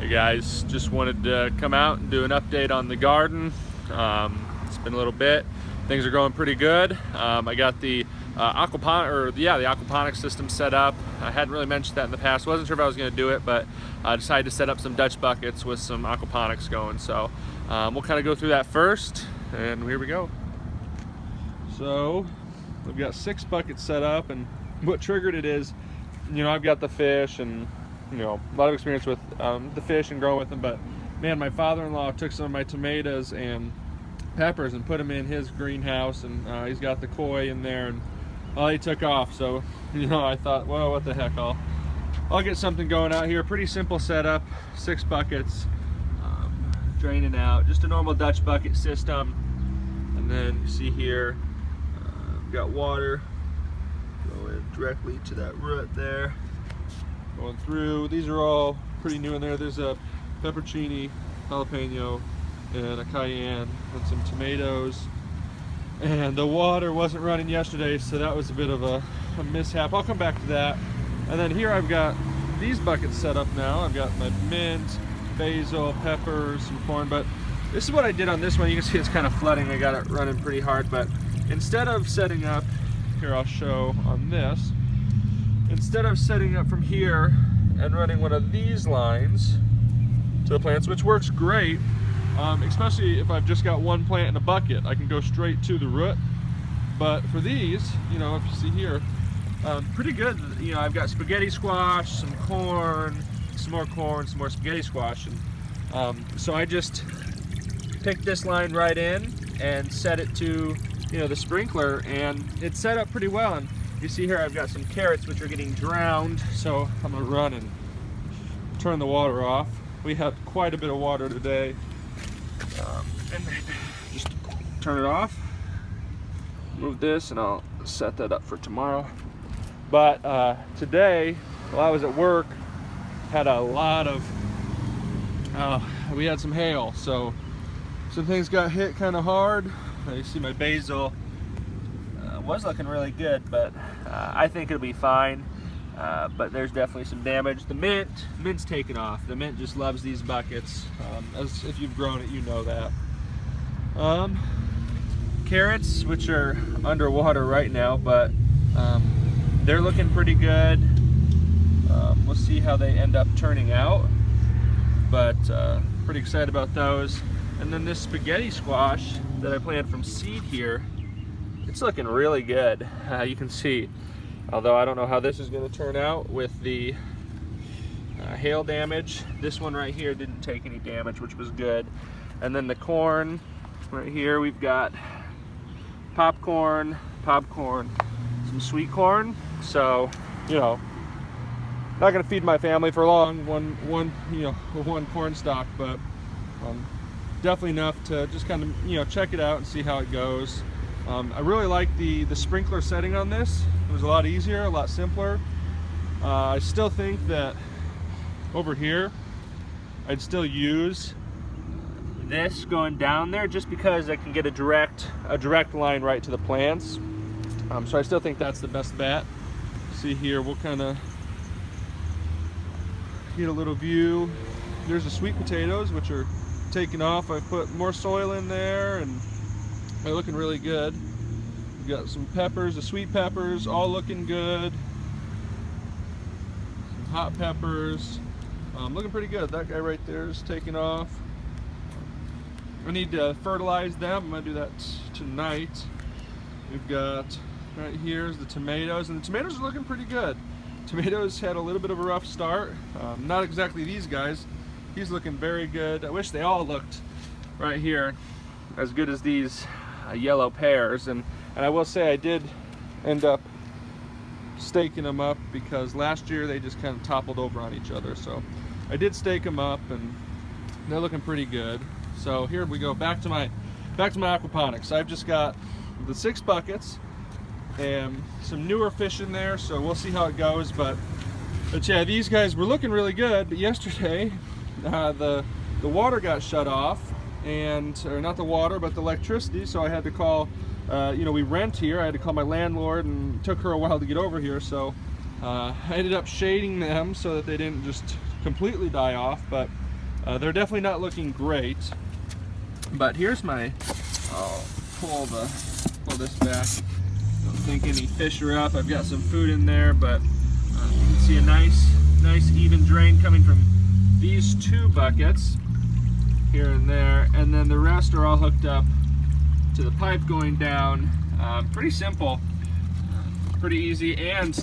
Hey guys, just wanted to come out and do an update on the garden. It's been a little bit. Things are going pretty good. I got the aquaponic system set up. I hadn't really mentioned that in the past. Wasn't sure if I was going to do it, but I decided to set up some Dutch buckets with some aquaponics going. So we'll kind of go through that first, and here we go. So we've got 6 buckets set up, and what triggered it is, I've got the fish and a lot of experience with the fish and growing with them, but man, my father-in-law took some of my tomatoes and peppers and put them in his greenhouse, and he's got the koi in there, and he took off. So I thought, well, what the heck, I'll get something going out here. Pretty simple setup, 6 buckets, draining out, just a normal Dutch bucket system. And then you see here, we've got water going directly to that root there, going through. These are all pretty new in there. There's a peppercini, jalapeno, and a cayenne, and some tomatoes. And the water wasn't running yesterday, so that was a bit of a mishap. I'll come back to that. And then here I've got these buckets set up now. I've got my mint, basil, peppers, some corn, but this is what I did on this one. You can see it's kind of flooding. I got it running pretty hard, but instead of setting up, here I'll show on this, instead of setting up from here and running one of these lines to the plants, which works great, especially if I've just got one plant in a bucket, I can go straight to the root. But for these, if you see here, pretty good. I've got spaghetti squash, some corn, some more spaghetti squash, and so I just picked this line right in and set it to the sprinkler, and it's set up pretty well. And you see here I've got some carrots which are getting drowned, so I'm gonna run and turn the water off. We had quite a bit of water today, and just turn it off, move this, and I'll set that up for tomorrow. But today, while I was at work, had a lot of we had some hail, so some things got hit kind of hard. You see my basil was looking really good, but I think it'll be fine. But there's definitely some damage. The mint's taken off. The mint just loves these buckets. As if you've grown it, you know that. Carrots, which are underwater right now, but they're looking pretty good. We'll see how they end up turning out, but pretty excited about those. And then this spaghetti squash that I planted from seed here, it's looking really good. You can see, although I don't know how this is going to turn out with the hail damage. This one right here didn't take any damage, which was good. And then the corn right here, we've got popcorn, some sweet corn. So not going to feed my family for long, one corn stalk, but definitely enough to just kind of check it out and see how it goes. I really like the sprinkler setting on this. It was a lot easier, a lot simpler. I still think that over here I'd still use this going down there, just because I can get a direct line right to the plants. So I still think that's the best bet. See here, we'll kind of get a little view. There's the sweet potatoes, which are taking off. I put more soil in there, and they're looking really good. We've got some peppers, the sweet peppers, all looking good. Some hot peppers, looking pretty good. That guy right there is taking off. I need to fertilize them. I'm gonna do that tonight. We've got right here is the tomatoes, and the tomatoes are looking pretty good. Tomatoes had a little bit of a rough start. Not exactly these guys. He's looking very good. I wish they all looked right here as good as these yellow pears. And I will say I did end up staking them up, because last year they just kind of toppled over on each other. So I did stake them up, and they're looking pretty good. So here we go, back to my aquaponics. I've just got the 6 buckets and some newer fish in there, so we'll see how it goes. But yeah, these guys were looking really good, but yesterday the water got shut off, or not the water, but the electricity. So I had to call, we rent here. I had to call my landlord, and it took her a while to get over here. So I ended up shading them so that they didn't just completely die off. But They're definitely not looking great, but here's my, I'll pull this back. Don't think any fish are up. I've got some food in there, but you can see a nice even drain coming from these 2 buckets here and there, and then the rest are all hooked up to the pipe going down. Pretty simple, pretty easy, and